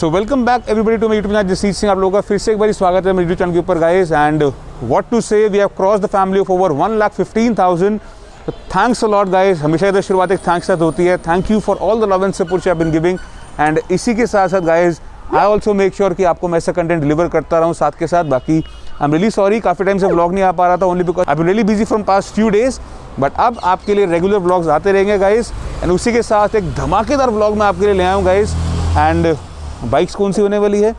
So welcome back everybody to my YouTube channel Jasjeet Singh. आप लोगों का फिर से एक बार स्वागत है मेरे यूट्यूब चैनल के ऊपर guys. And what to say, we have cross the family of over 1,15,000। Thanks a lot guys. हमेशा इधर शुरुआत एक थैंक्स साथ होती है। Thank you for all the love and support you have been giving. And इसी के साथ साथ guys I also make sure कि आपको मैं ऐसा कंटेंट डिलीवर करता रहूँ साथ के साथ। बाकी आई एम रियली सॉरी, काफ़ी टाइम से व्लॉग नहीं आ पा रहा था, only because I am really busy from past few days. But अब आपके लिए रेगुलर व्लॉग्स आते रहेंगे गाइस। एंड उसी के साथ एक धमाकेदार व्लॉग मैं आपके लिए ले आया हूँ गाइस। एंड बाइक्स कौन सी होने वाली है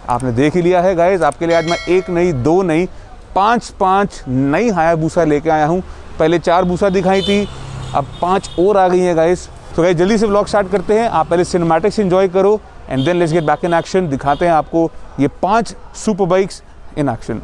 आपने देख ही लिया है गाइस। आपके लिए आज मैं एक नहीं, दो नहीं, पाँच नई हायाबुसा लेके आया हूँ। पहले 4 बुसा दिखाई थी, अब 5 और आ गई हैं गाइस। तो गाइस जल्दी से व्लॉग स्टार्ट करते हैं। आप पहले सिनेमैटिक्स एंजॉय करो and then let's get back in action. दिखाते हैं आपको ये 5 super bikes in action.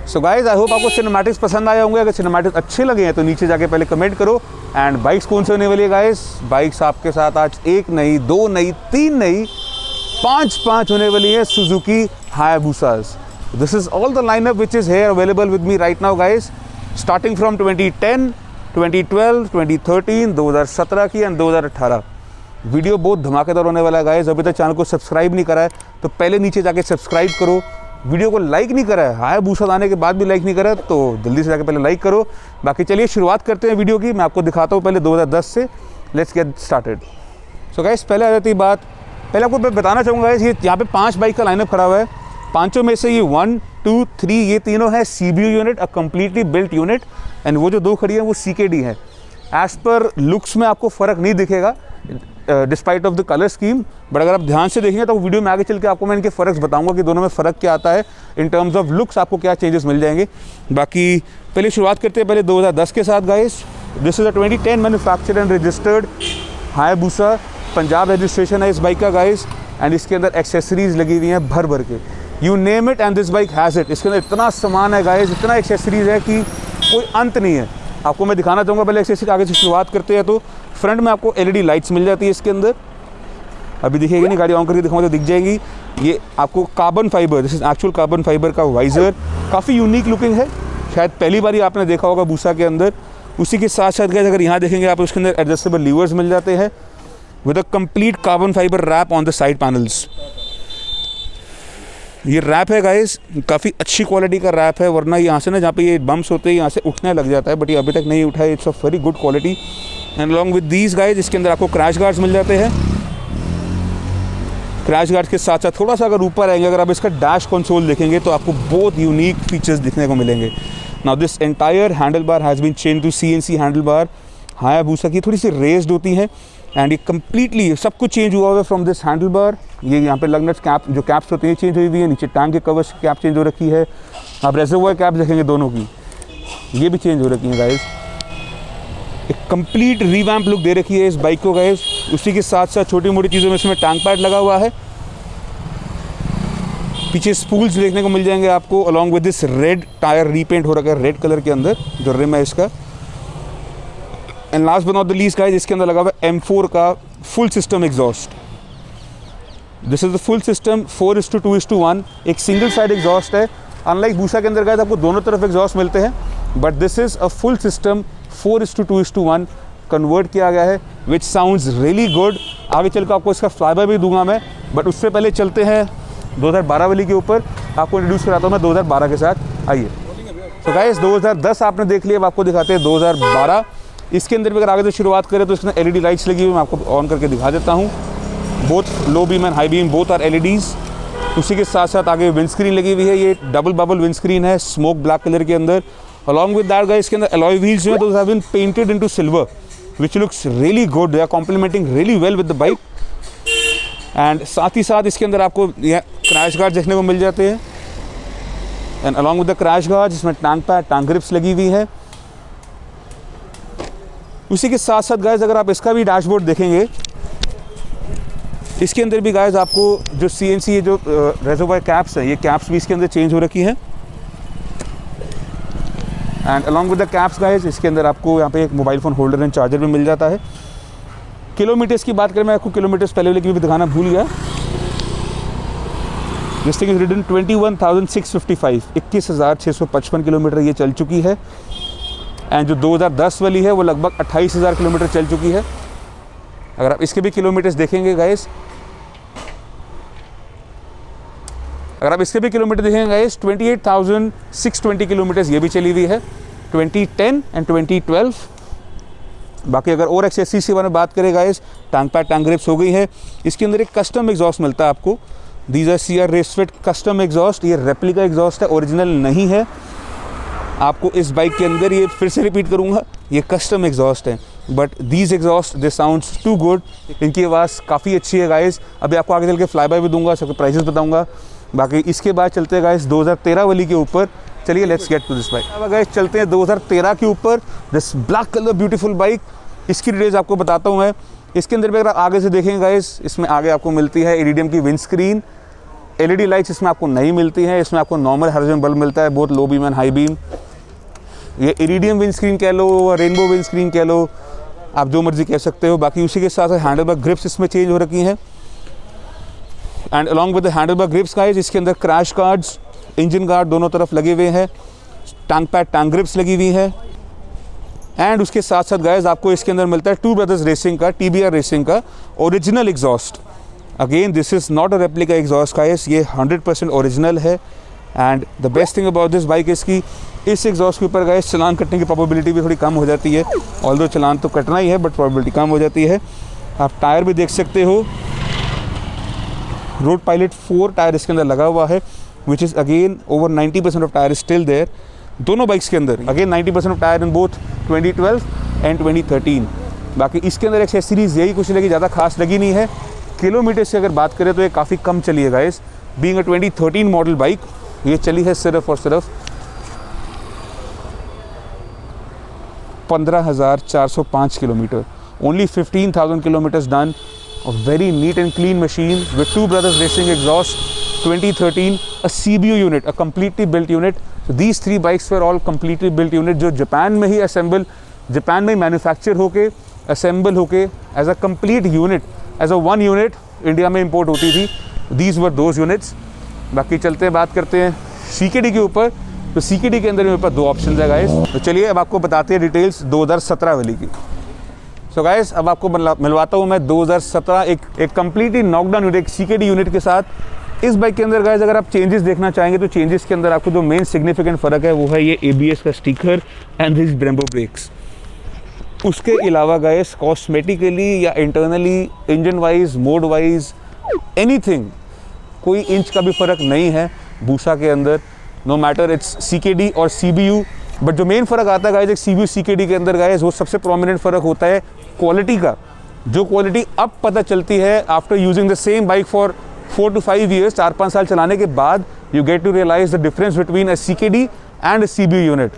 So guys I hope आपको सिनेमैटिक्स पसंद आए होंगे। अगर सिनेमैटिक्स अच्छे लगे हैं तो नीचे जाके पहले कमेंट करो। एंड बाइक्स कौन से होने वाली है गाइज? बाइक्स आपके साथ आज एक नहीं, 2 नहीं, 3 नहीं, 5 होने वाली है Suzuki Hayabusas. This is all the lineup which is here available with me right now guys, starting from 2010, 2012, 2013, 2017 की एंड 2018। वीडियो बहुत धमाकेदार होने वाला है गाइज। अभी तक चैनल को सब्सक्राइब नहीं करा है तो पहले नीचे जाके सब्सक्राइब करो। वीडियो को लाइक नहीं करा है, हायाबुसा आने के बाद भी लाइक नहीं करा है तो जल्दी से जाके पहले लाइक करो। बाकी चलिए शुरुआत करते हैं वीडियो की। मैं आपको दिखाता हूँ पहले 2010 से। Let's get started. So guys पहले आ जाती बात, पहले आपको मैं बताना चाहूँगा गाइस, ये यहाँ पे 5 बाइक का लाइनअप खड़ा हुआ है। 5 में से ये 1, 2, 3 ये तीनों है CBU unit, a completely built unit. And वो जो 2 खड़ी है वो CKD है। एज पर लुक्स में आपको फ़र्क नहीं दिखेगा despite of the colour scheme, but अगर आप ध्यान से देखेंगे तो वीडियो में आगे चल के आपको मैं इनके फ़र्क बताऊंगा कि दोनों में फ़र्क क्या आता है। इन टर्म्स ऑफ लुक्स आपको क्या चेंजेस मिल जाएंगे। बाकी पहले शुरुआत करते हैं पहले 2010 के साथ guys. This is a 2010 manufactured and registered Hayabusa. Punjab registration है इस बाइक का गाइस। एंड इसके अंदर एक्सेसरीज लगी हुई हैं भर के, you name it and this bike has it. इसके अंदर इतना सामान है गाइस, इतना एक्सेसरीज है कि कोई अंत नहीं है। आपको मैं दिखाना चाहूँगा पहले एक्सेसरीज। आगे से शुरुआत करते हैं तो फ्रंट में आपको LED लाइट्स मिल जाती है इसके अंदर। अभी दिखेगी नहीं, गाड़ी ऑन करके दिखाऊंगा तो दिख जाएगी। ये आपको carbon fibre, this is actual carbon fibre का वाइज़र, काफ़ी यूनिक लुकिंग है। शायद पहली बार ही आपने देखा होगा बुसा के अंदर। उसी के साथ साथ अगर यहाँ देखेंगे आप उसके अंदर एडजस्टेबल लीवर्स मिल जाते हैं with a complete carbon fibre wrap on the side panels. ये रैप है गाइस, काफ़ी अच्छी क्वालिटी का रैप है। वरना यहाँ से ना, जहाँ पे ये बम्प्स होते हैं यहाँ से उठने लग जाता है, बट ये अभी तक नहीं उठा है। It's of very good quality. And along with these guys इसके अंदर आपको क्रैश गार्ड्स मिल जाते हैं। क्रैश गार्ड्स के साथ साथ थोड़ा सा अगर ऊपर आएंगे, अगर आप इसका डैश कंसोल देखेंगे तो आपको बहुत यूनिक फीचर्स दिखने को मिलेंगे। Now this entire handle bar has been change to CNC handle bar. Hayabusa की थोड़ी सी रेस्ड होती है एंड ये कम्प्लीटली सब कुछ चेंज हुआ हुआ है फ्रॉम दिस हैंडल बार। ये यहाँ पे लग्नट्स कैप, जो कैप्स होती हैं चेंज हुई हुई है। नीचे टैंक के कवर्स की कैप चेंज हो रखी है। आप रेजर्वोयर कैप देखेंगे दोनों की, ये भी चेंज हो रखी है गाइज। एक कंप्लीट रिवैम्प लुक दे रखी है इस बाइक को गाइस। उसी के साथ साथ छोटी मोटी चीज़ों में इसमें टैंक पैड लगा हुआ है। पीछे स्पूल्स देखने को मिल जाएंगे आपको along with this red tyre repaint हो रखा है रेड कलर के अंदर जो रिम है इसका। And last but not the least guys इसके अंदर लगा हुआ है M4 का full system exhaust. This is the full system 4:2:1। एक सिंगल साइड एग्जॉस्ट है। अनलाइक बुसा के अंदर गाइस आपको दोनों तरफ एग्जॉस्ट मिलते हैं, but this is a full system 4:2:1 convert किया गया है, विच साउंड्स रियली गुड। आगे चल कर आपको इसका फ्लाईबाय भी दूंगा मैं, बट उससे पहले चलते हैं 2012 वाली के ऊपर। आपको इंट्रोड्यूस कराता हूँ मैं 2012 के साथ। आइए। तो गाइस 2010 आपने देख लिया, अब आपको दिखाते हैं 2012। इसके अंदर भी अगर आगे से शुरुआत करें तो इसमें LED लाइट्स लगी हुई, मैं आपको ऑन करके दिखा देता हूँ। Both low beam and high beam both are LEDs। उसी के साथ साथ आगे विंडस्क्रीन लगी हुई है। ये डबल बबल विंडस्क्रीन है स्मोक ब्लैक कलर के अंदर। अलॉन्ग विद दैट गाइस इसके अंदर अलॉय व्हील्स जो है those have been painted into silver, which looks really good. They are complementing really well with the bike. And साथ ही साथ इसके अंदर आपको यह क्रैश गार्ड देखने को मिल जाते हैं। And along with the crash guard इसमें टांग पैड, टांग ग्रिप्स लगी हुई है। उसी के साथ साथ गाइस अगर आप इसका भी डैशबोर्ड देखेंगे, इसके अंदर भी गाइस आपको जो CNC जो रेजोवायर कैप्स हैं, ये कैप्स भी इसके अंदर चेंज हो रखी हैं। And along with the caps guys इसके अंदर आपको यहाँ पे एक mobile phone holder and charger भी मिल जाता है। किलोमीटर्स की बात करें, मैं आपको किलोमीटर्स पहले वाले की भी दिखाना भूल गया। This thing is written 21,655, 21,655 kilometre ये चल चुकी है। एंड जो 2010 वाली है वो लगभग 28,000 किलोमीटर चल चुकी है। अगर आप इसके भी किलोमीटर्स देखेंगे गाइस, अगर आप इसके भी किलोमीटर देखेंगे गाइस, 28,620 किलोमीटर्स ये भी चली हुई है 2010 एंड 2012। बाकी अगर और एक्सेसरीज के बारे में बात करें गाइस, टांग पैड, टांग ग्रिप्स हो गई है। इसके अंदर एक कस्टम एग्जॉस्ट मिलता है आपको। These are CR Racefit custom exhaust. ये रेप्लिका एग्जॉस्ट है, ओरिजिनल नहीं है। आपको इस बाइक के अंदर, ये फिर से रिपीट करूँगा, ये कस्टम एग्जॉस्ट है, but these exhaust they sounds too good. इनकी आवाज़ काफ़ी अच्छी है गाइस। अभी आपको आगे चल के फ्लाई बाय भी दूंगा, सबके प्राइसेस बताऊंगा। बाकी इसके बाद चलते हैं गाइस 2013 वाली के ऊपर। चलिए let's get to this bike. अब गाइस चलते हैं 2013 के ऊपर। This black colour beautiful bike, इसकी डिटेल्स आपको बताता हूँ मैं। इसके अंदर भी अगर आगे से देखेंगे गाइस, इसमें आगे आपको मिलती है इरिडियम की विंड स्क्रीन। LED लाइट्स इसमें आपको नहीं मिलती हैं, इसमें आपको नॉर्मल हैलोजन बल्ब मिलता है, बहुत लो बीम एंड हाई बीम। ये इरिडियम विंड स्क्रीन कह लो, रेनबो विंड स्क्रीन कह लो, आप जो मर्जी कह सकते हो। बाकी उसी के साथ साथ हैंडल बार ग्रिप्स इसमें चेंज हो रखी हैं। And along with the handle bar grips guys, इसके अंदर क्रैश गार्ड्स, इंजन गार्ड दोनों तरफ लगे हुए हैं। टांग पैड, टांग ग्रिप्स लगी हुई है। एंड उसके साथ साथ गाइस आपको इसके अंदर मिलता है टू ब्रदर्स रेसिंग का, TBR रेसिंग का original exhaust. Again this is not a replica exhaust guys, ये 100% ओरिजिनल है। And the best thing about this bike is कि इस एग्जॉस्ट के ऊपर गाइस चलान कटने की प्रोबेबिलिटी भी थोड़ी कम हो जाती है। ऑल्दो चलान तो कटना ही है, बट प्रोबेबिलिटी कम हो जाती है। आप टायर भी देख सकते हो, रोड पायलट 4 टायर इसके अंदर लगा हुआ है, which is again over 90% of tyre still there दोनों बाइक्स के अंदर। Again 90% of tyre in both 2012 and 2013। बाकी इसके अंदर एक्सेसरीज यही कुछ लगी, ज़्यादा खास लगी नहीं है। किलोमीटर से अगर बात करें तो ये काफ़ी कम चली है guys. Being a 2013 model bike, ये चली है सिर्फ और सिर्फ 15,405 kilometre. Only 15,000 kilometres done. A very neat and clean machine with two brothers racing exhaust, 2013, a CBU unit, a completely built unit. So these 3 bikes were all completely built unit, जो Japan में ही Japan में ही manufacture होके assemble होके as a complete unit, as a one unit India में import होती थी। These were those units. बाकी चलते हैं, बात करते हैं CKD के ऊपर। तो CKD के अंदर मेरे पास 2 ऑप्शन है गाइस। तो चलिए अब आपको बताते हैं डिटेल्स 2017 वाली की। सो गाइस अब आपको मिलवाता हूँ मैं 2017 एक कंप्लीटली नॉकडाउन यूनिट, एक CKD यूनिट के साथ। इस बाइक के अंदर गाइस अगर आप चेंजेस देखना चाहेंगे तो चेंजेस के अंदर आपको जो मेन सिग्निफिकेंट फ़र्क है वो है ये ABS का sticker and this Brembo breaks. उसके अलावा गाइस कॉस्मेटिकली या internally, engine wise, mode wise, anything, कोई इंच का भी फ़र्क नहीं है बूसा के अंदर। नो मैटर इट्स CKD और CBU। बट जो मेन फ़र्क आता है गाइस एक CBU CKD के अंदर गाइस, वो सबसे प्रोमिनेंट फ़र्क होता है क्वालिटी का। जो क्वालिटी अब पता चलती है after using the same bike for 4 to 5 years, 4-5 साल चलाने के बाद, you get to realise the difference between a CKD and a CBU unit.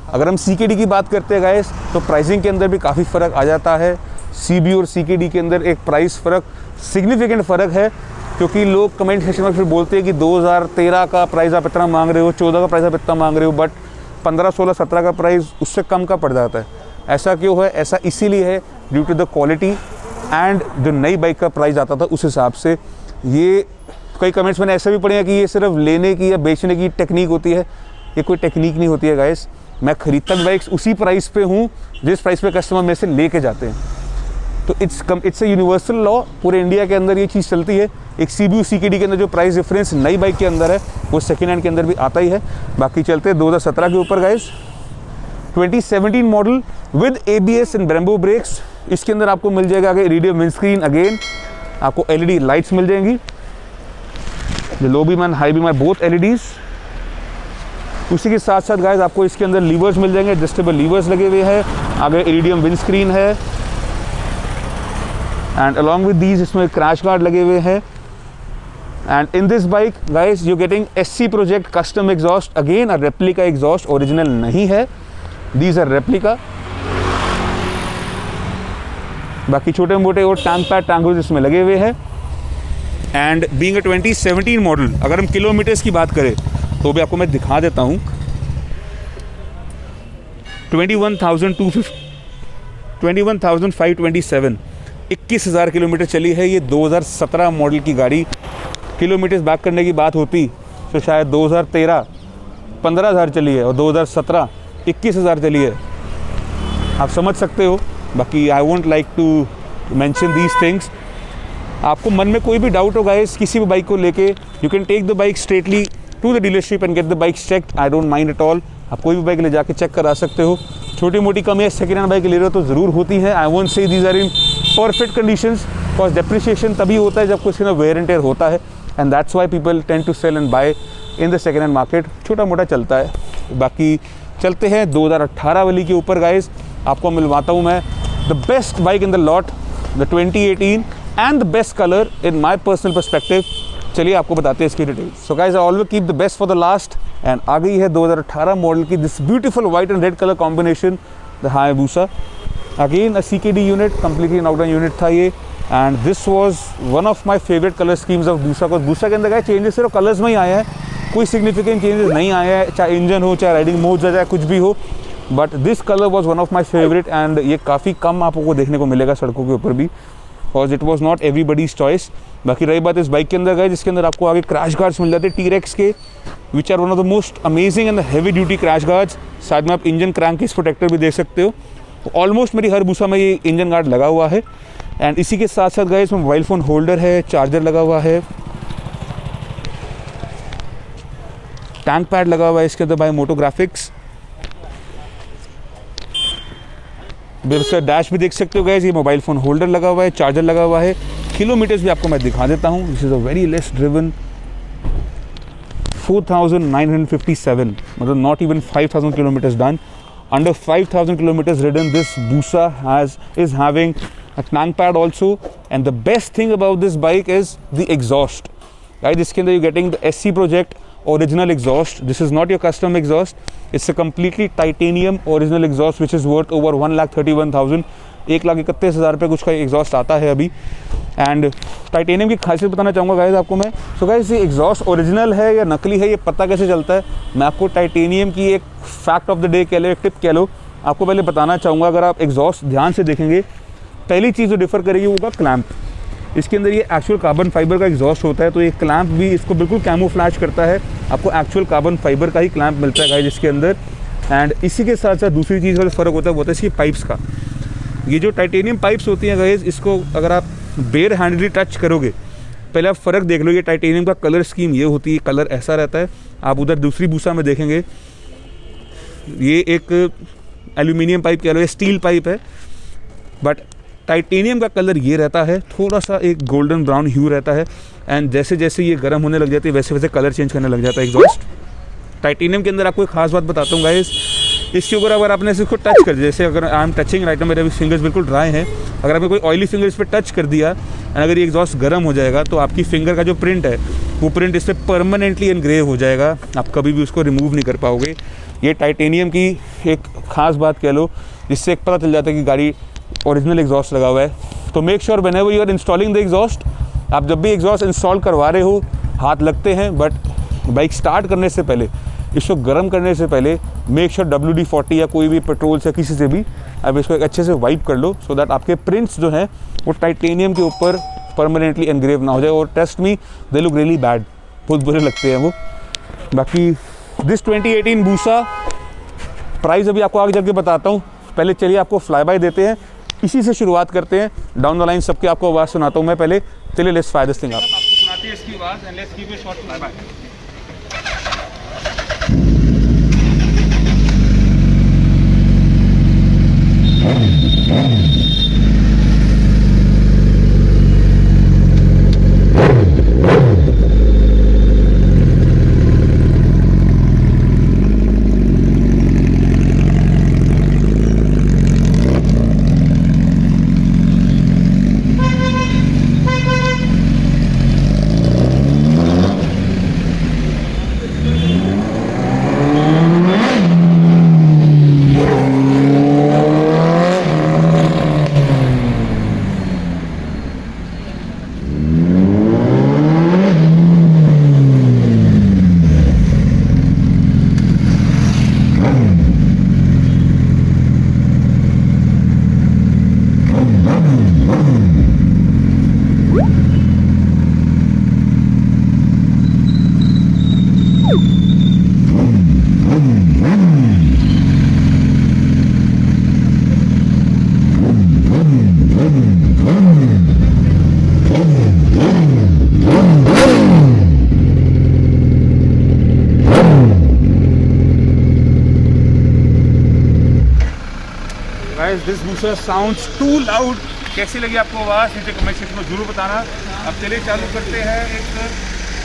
अगर हम CKD की बात करते हैं गाइस तो प्राइसिंग के अंदर भी काफ़ी फ़र्क आ जाता है। CBU और CKD के अंदर एक प्राइस फ़र्क, सिग्निफिकेंट फ़र्क है, क्योंकि लोग कमेंट सेक्शन में फिर बोलते हैं कि 2013 का प्राइस आप इतना मांग रहे हो, 14 का प्राइस आप इतना मांग रहे हो, बट 15, 16, 17 का प्राइस उससे कम का पड़ जाता है। ऐसा क्यों है? ऐसा इसीलिए है due to the quality and जो नई बाइक का प्राइस आता था उस हिसाब से। ये कई कमेंट्स मैंने ऐसे भी पढ़े हैं कि ये सिर्फ लेने की या बेचने की टेक्निक होती है। ये कोई टेक्निक नहीं होती है गाइस। मैं खरीदता भी बाइक्स उसी प्राइस पे हूँ जिस प्राइस पे कस्टमर मेरे से लेके जाते हैं। तो इट्स अ यूनिवर्सल लॉ, पूरे इंडिया के अंदर ये चीज़ चलती है। एक CBU CKD के अंदर जो प्राइस डिफरेंस नई बाइक के अंदर है वो सेकेंड हैंड के अंदर भी आता ही है। बाकी चलते हैं 2017 के ऊपर guys. 2017 model with ABS and Brembo breaks. इसके अंदर आपको मिल जाएगा आगे इरिडियम विंड स्क्रीन, अगेन आपको LED लाइट्स मिल जाएंगी, लो बीम एंड हाई बीम है बोथ LEDs। उसी के साथ साथ गाइस आपको इसके अंदर लीवर्स मिल जाएंगे, एडजस्टेबल लीवर्स लगे हुए हैं। आगे इरिडियम विंड स्क्रीन है, एंड अलॉन्ग विद दीज इसमें क्रैश गार्ड लगे हुए हैं। And in this bike guys you getting SC project custom exhaust, again a replica exhaust, original नहीं है, दीज आर रेप्लिका। बाकी छोटे मोटे और टैंक पैड टैंगोज इसमें लगे हुए हैं। एंड बीइंग अ 2017 मॉडल, अगर हम किलोमीटर्स की बात करें तो भी आपको मैं दिखा देता हूँ। 21,527 21,000 किलोमीटर चली है। ये 2017 मॉडल की गाड़ी, किलोमीटर्स बैक करने की बात होती तो शायद 2013 15,000 चली है और 2017 21,000 चली है, आप समझ सकते हो। बाकी I won't like to mention these things. आपको मन में कोई भी डाउट हो गाइस किसी भी बाइक को लेके, you can take the bike straightly to the dealership and get the bike checked, I don't mind at all. आप कोई भी बाइक ले जाके चेक करा सकते हो। छोटी मोटी कमियाँ सेकेंड हैंड बाइक ले रहे हो तो ज़रूर होती हैं। I won't say these are in perfect conditions, because depreciation तभी होता है जब कुछ ना वेयर एंड टेयर होता है, and that's why people tend to sell and buy in the second hand market. छोटा मोटा चलता है। बाकी चलते हैं 2018 वाली के ऊपर गाइस, आपको मिलवाता हूँ मैं the best bike in the lot, the 2018 and the best colour in my personal perspective. चलिए आपको बताते हैं इसकी details. So guys I always keep the best for the last, and आ गई है 2018 मॉडल की this beautiful white and red colour combination, the Hayabusa. Again a CKD unit, completely knockdown unit था ये, and this was one of my favourite colour schemes of बूसा। Because बूसा के अंदर क्या चेंजेस सिर्फ कलर्स में ही आए हैं, कोई सिग्निफिकेंट चेंजेस नहीं आए हैं, चाहे इंजन हो, चाहे राइडिंग मोड हो, चाहे कुछ भी हो। But this colour was one of my favourite, and ये काफ़ी कम आपको देखने को मिलेगा सड़कों के ऊपर भी, because it was not everybody's choice. बाकी रही बात इस बाइक के अंदर गए जिसके अंदर आपको आगे क्रैश गार्ड्स मिल जाते हैं T-Rex के, which are one of the most amazing and heavy duty crash guards. साथ में आप इंजन क्रैंकेस प्रोटेक्टर भी देख सकते हो। ऑलमोस्ट मेरी हर बूसा में ये इंजन गार्ड लगा हुआ है। एंड इसी के साथ साथ गए इसमें मोबाइल फ़ोन होल्डर है, चार्जर लगा हुआ है, टैंक पैड लगा हुआ है इसके अंदर बाय मोटोग्राफिक्स। इसका डैश भी देख सकते हो गाइस, ये मोबाइल फ़ोन होल्डर लगा हुआ है, चार्जर लगा हुआ है। किलोमीटर्स भी आपको मैं दिखा देता हूँ। This is a very less driven, 4,957, मतलब not even 5,000 kilometres done. Under 5,000 kilometers ridden, this Busa is having a tank pad also, and the best thing about this bike is the exhaust. Guys, इसके अंदर you're getting the SC Project original exhaust. This is not your custom exhaust. It's a completely titanium original exhaust which is worth over 1,31,000. 1,31,000 रुपये कुछ का exhaust आता है अभी। And titanium की खासियत बताना चाहूँगा गाइस आपको मैं। सो गाइस ये एग्जॉस्ट ओरिजिनल है या नकली है ये पता कैसे चलता है, मैं आपको टाइटेनियम की एक फैक्ट ऑफ द डे कह लो, एक टिप कह लो, आपको पहले बताना चाहूँगा। अगर आप एग्जॉस्ट ध्यान से देखेंगे, पहली चीज़ जो डिफर करेगी वो होगा क्लैंप। इसके अंदर ये एक्चुअल कार्बन फाइबर का एग्जॉस्ट होता है, तो ये क्लैंप भी इसको बिल्कुल कैमोफ्लैज करता है। आपको एक्चुअल कार्बन फाइबर का ही क्लैंप मिलता है गाइस इसके अंदर। एंड इसी के साथ साथ दूसरी चीज़ का जो फ़र्क होता है वो होता है इसकी पाइप्स का। ये जो टाइटेनियम पाइप्स होती हैं गाइस, इसको अगर आप बेयर हैंडली टच करोगे, पहले आप फ़र्क देख लो। ये टाइटेनियम का कलर स्कीम ये होती है, कलर ऐसा रहता है। आप उधर दूसरी बूसा में देखेंगे, ये एक एल्यूमिनियम पाइप कह लो, ये स्टील पाइप है, बट टाइटेनियम का कलर ये रहता है, थोड़ा सा एक गोल्डन ब्राउन ह्यू रहता है। एंड जैसे जैसे ये गर्म होने लग जाती है वैसे वैसे कलर चेंज करने लग जाता है एग्जॉस्ट। टाइटेनियम के अंदर आपको एक खास बात बताता हूँ गाइस, इसके ऊपर अगर आपने इसको टच कर दिया, जैसे अगर आई एम टचिंग राइट, मेरे अभी फिंगर्स बिल्कुल ड्राई हैं, अगर आपने कोई ऑयली फिंगर इस पर टच कर दिया एंड अगर ये एग्जॉस्ट गर्म हो जाएगा तो आपकी फिंगर का जो प्रिंट है वो प्रिंट इस पर परमानेंटली एनग्रेव हो जाएगा, आप कभी भी उसको रिमूव नहीं कर पाओगे। ये टाइटेनियम की एक ख़ास बात कह लो, जिससे एक पता चल जाता है कि गाड़ी ओरिजिनल एग्जॉस्ट लगा हुआ है। तो make sure whenever you are installing the exhaust, आप जब भी एग्जॉस्ट इंस्टॉल करवा रहे हो, हाथ लगते हैं, बट बाइक स्टार्ट करने से पहले, इसको गर्म करने से पहले मेक श्योर WD-40 या कोई भी पेट्रोल से किसी से भी आप इसको एक अच्छे से वाइप कर लो, सो दैट आपके प्रिंट्स जो हैं वो टाइटेनियम के ऊपर परमानेंटली एनग्रेव ना हो जाए। और trust me, they look really bad, बहुत बुरे लगते हैं वो। बाकी दिस 2018 बूसा प्राइस अभी आपको आगे चल के बताता हूँ, पहले चलिए आपको फ्लाई बाय देते हैं, इसी से शुरुआत करते हैं। डाउन द लाइन सबके आपको आवाज़ सुनाता हूँ मैं पहले। चलिए let's fire this thing up. आपको सुनाती है इसकी आवाज़, and let's give a short fly by. Guys this booster sounds too loud. कैसी लगी आपको आवाज़ नीचे कमेंट सेक्शन में जरूर बताना। अब चलिए चालू करते हैं एक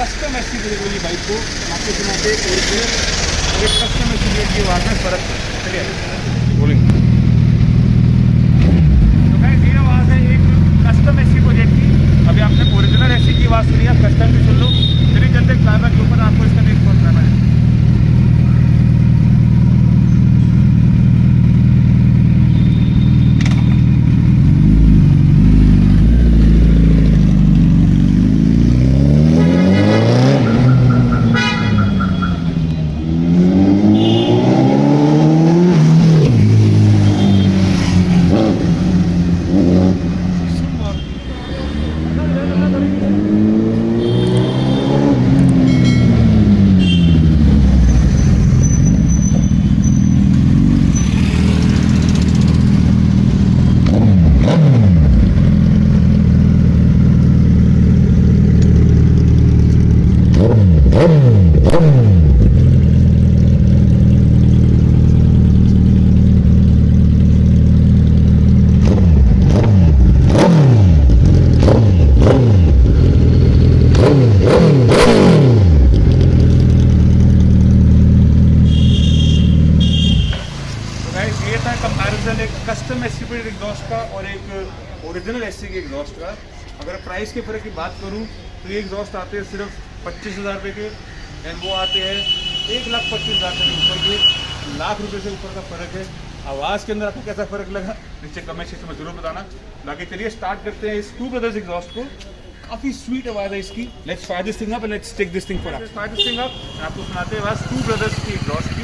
कस्टम एससी वाली बाइक को। आपको सुनाते हैं एक कस्टम एससी की आवाज़ में फ़र्क है। चलिए बोलेंगे। तो गाइस ये आवाज़ है एक कस्टम एससी प्रोजेक्ट की। अभी आपने ओरिजिनल एससी की आवाज़ सुनी, आप कस्टम भी सुन लो। चलिए चलते क्लाइमेट के ऊपर, आपको इसका नेक्स्ट पहुँचना है। कंपैरिजन एक कस्टम एससी पे एग्जॉस्ट का और एक ओरिजिनल एससी के एग्जॉस्ट का। अगर प्राइस के फ़र्क की बात करूं तो ये एग्जॉस्ट आते हैं सिर्फ 25,000 रुपये के, एंड वो आते हैं 1,25,000 से ऊपर के। ₹1,00,000 से ऊपर का फ़र्क है। आवाज़ के अंदर आपको कैसा फ़र्क लगा नीचे कमेंट सेक्शन में जरूर बताना। बाकी चलिए स्टार्ट करते हैं इस टू ब्रदर्स एग्जॉस्ट को। काफ़ी स्वीट आवाज़ है इसकी। Let's fire this thing up and let's take this thing for up. Fire this thing up, आपको सुनाते हैं आवाज़ टू ब्रदर्स की एग्जॉस्ट की।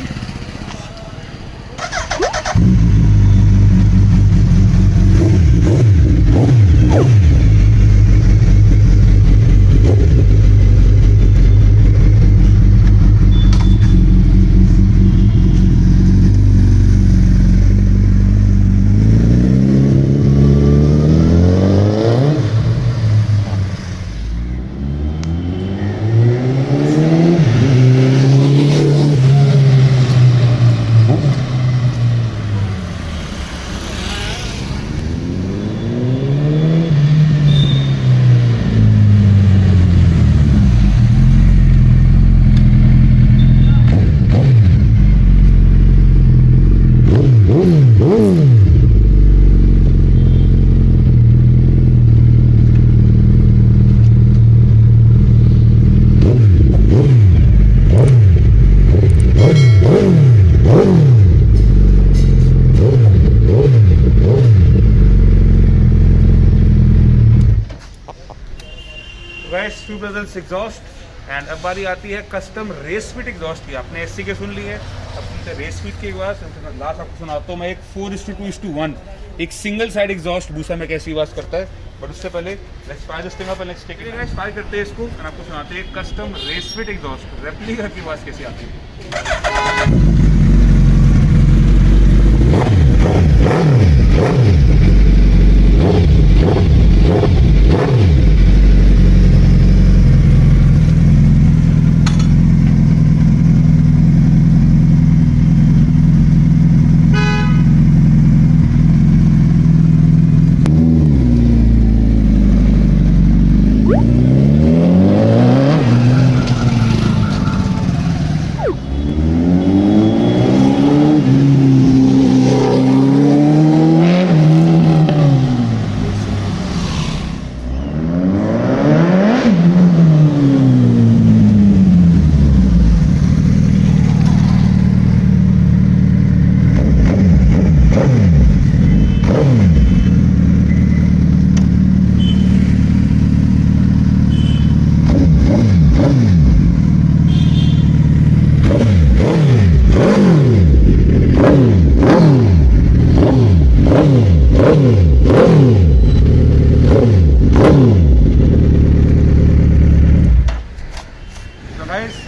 टू ब्रदर्स एग्जॉस्ट एंड अब बारी आती है कस्टम रेस फिट एग्जॉस्ट की। आपने एससी के सुन ली है, अब सुनते रेस फिट की आवाज़। लास्ट आपको सुनाता हूँ मैं एक 4:2:1 एक सिंगल साइड एग्जॉस्ट बूसा में कैसी आवाज़ करता है। बट उससे पहले let's fire this thing up and let's take it. Guys fire करते हैं इसको और आपको सुनाते हैं custom race fit exhaust replica की आवाज़ कैसी आती है।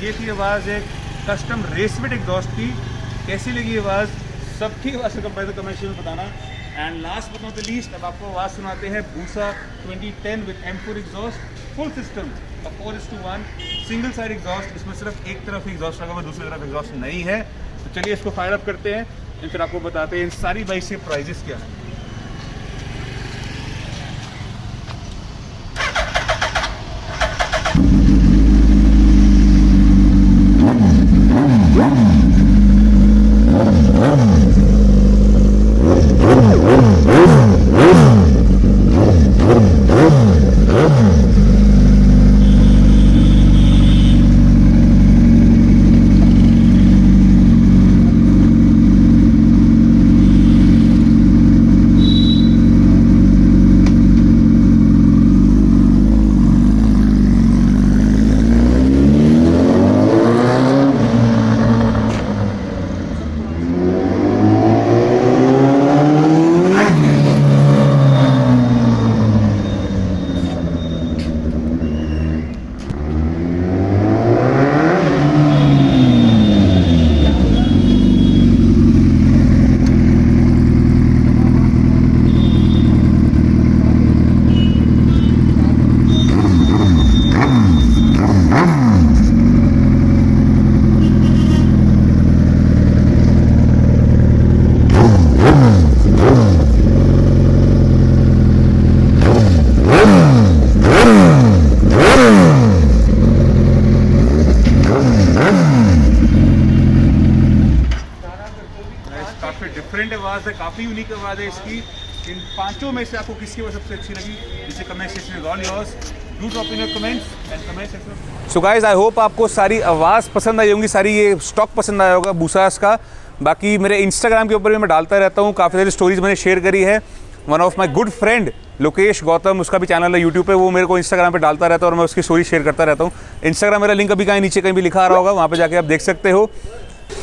ये थी आवाज़ एक कस्टम रेस फिट एग्जॉस्ट की। कैसी लगी आवाज़ सबकी आवाज़ से कंपेयर कमेंट में बताना। And last but not the least अब आपको आवाज़ सुनाते हैं बूसा 2010 with M4 exhaust full system 4:1 single side exhaust. इसमें सिर्फ एक तरफ एग्जॉस्ट लगा हुआ, दूसरी तरफ एग्जॉस्ट नहीं है। तो चलिए इसको फायर अप करते हैं एंड फिर आपको बताते हैं इन सारी बाइक के प्राइजेस क्या हैं। डिफरेंट आवाज़ है, काफ़ी यूनिक आवाज़ है इसकी। इन पांचों में से आपको किसकी आवाज़ सबसे अच्छी लगी? नीचे कमेंट सेक्शन में all yours, do drop in your comments and comment section. So guys, I hope आपको सारी आवाज़ पसंद आई होंगी, सारी ये स्टॉक पसंद आया होगा बूसास का। बाकी मेरे इंस्टाग्राम के ऊपर भी मैं डालता रहता हूँ, काफ़ी सारी स्टोरीज मैंने शेयर करी है। One of my good friend Lokesh Gautam, उसका भी चैनल है यूट्यूब पे, वो मेरे को इंस्टाग्राम पे डालता रहता है और मैं उसकी स्टोरी शेयर करता रहता हूँ। इंस्टाग्राम मेरा लिंक अभी कहीं नीचे कहीं भी लिखा आ रहा होगा, वहाँ पे जाके आप देख सकते हो।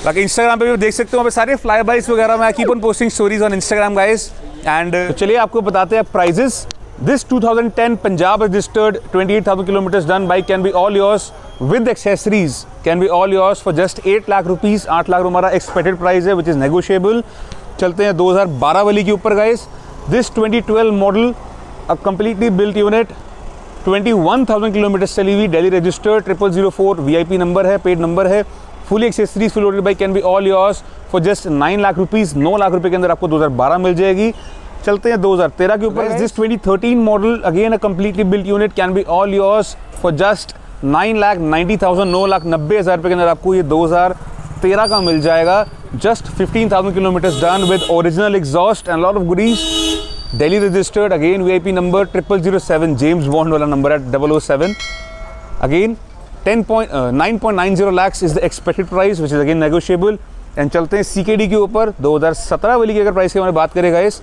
बाकी इंस्टाग्राम पे भी देख सकते हो, वहाँ पे सारे फ्लाई बाइस वगैरह मैं keep on posting stories on Instagram guys. And चलिए आपको बताते हैं prices. This 2010 Punjab registered 28,000 kilometres done bike can be all yours with accessories, can be all yours for just 8 lakh rupees. 8 lakh हमारा एक्सपेक्टेड प्राइस है which is negotiable. चलते हैं 2012 वाली के ऊपर guys. This 2012 model a completely built unit, 21,000 kilometres चली हुई, Delhi registered, 0004 VIP number है, पेड नंबर है, fully accessories full loaded bike can be all yours for just 9 lakh rupees. 9 lakh रुपए के अंदर आपको 2012 मिल जाएगी। चलते हैं 2013 के ऊपर। This 2013 model again a completely built unit can be all yours for just 9,90,000, 9,90,000 रुपये के अंदर आपको ये 2013 का मिल जाएगा। Just 15,000 kilometres done with original exhaust and lot of goodies. Delhi registered, again VIP number 0007, James bond वाला नंबर है 007। Again 9.90 lakhs is the expected price which is again negotiable। And चलते हैं CKD के ऊपर। 2017 वाली की अगर प्राइस की हमारी बात करें गाइस,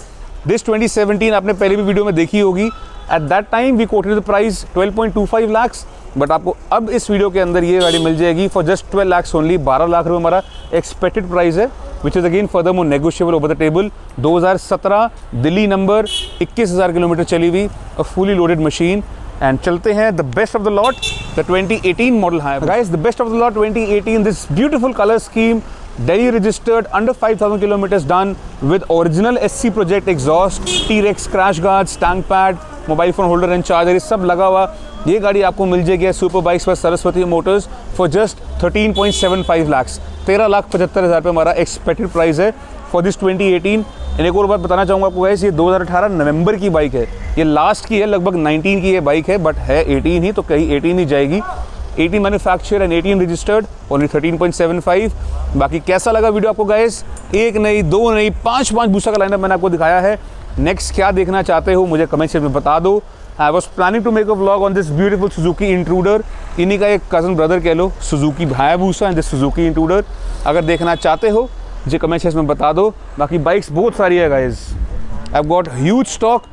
दिस 2017 आपने पहले भी वीडियो में देखी होगी। At that time we quoted the price 12.25 lakhs, but आपको अब इस वीडियो के अंदर ये गाड़ी मिल जाएगी for just 12 lakhs only. 12 lakh रुपये हमारा एक्सपेक्टेड प्राइस है which is again further more negotiable over the table. 2017 Delhi number, 21,000 kilometre चली हुई, a fully loaded machine. And चलते हैं the best of the lot, the 2018 model है guys. The best of the lot 2018, this beautiful colour scheme, Delhi registered, under 5,000 kilometers done with original SC project exhaust, T-Rex crash guards, tank pad, mobile phone holder and charger, ये सब लगा हुआ। ये गाड़ी आपको मिल जाएगी super bikes पर Saraswati Motors for just 13.75 lakhs। 13,75,000 रुपये हमारा एक्सपेक्टेड प्राइस है फॉर दिस 2018। एक और बात बताना चाहूँगा आपको गाइस, ये 2018 नवंबर की बाइक है, ये लास्ट की है, लगभग 19 की ये बाइक है, बट है 18 ही, तो कहीं 18 ही जाएगी। 18 मैन्युफैक्चर एंड 18 रजिस्टर्ड, ओनली 13.75। बाकी कैसा लगा वीडियो आपको गाइस? एक नहीं, दो नहीं, पाँच बूसा का लाइनअप मैंने आपको दिखाया है। नेक्स्ट क्या देखना चाहते हो मुझे कमेंट सेक्शन में बता दो। I was planning to make a vlog on this beautiful Suzuki Intruder, इन्हीं का एक कज़न ब्रदर कह लो, Suzuki Hayabusa and this Suzuki Intruder. अगर देखना चाहते हो मुझे कमेंट सेक्शन में बता दो। बाकी बाइक्स बहुत सारी है guys, I have got huge stock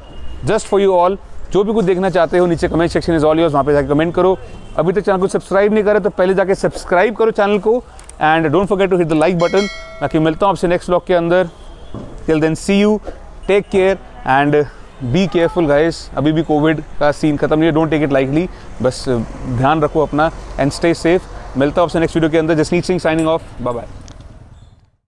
just for you all. जो भी कुछ देखना चाहते हो नीचे comment section is all yours, वहाँ पे जाकर कमेंट करो। अभी तक चैनल को सब्सक्राइब नहीं करे तो पहले जाके सब्सक्राइब करो चैनल को, and don't forget to hit the like button. बाकी मिलता हूँ आपसे नेक्स्ट व्लॉग के अंदर। Till then see you, take care and be careful guys. अभी भी कोविड का सीन खत्म नहीं है, डोंट टेक इट लाइटली, बस ध्यान रखो अपना एंड स्टे सेफ। मिलता हूँ आपसे नेक्स्ट वीडियो के अंदर। Jasneet Singh signing off, bye bye.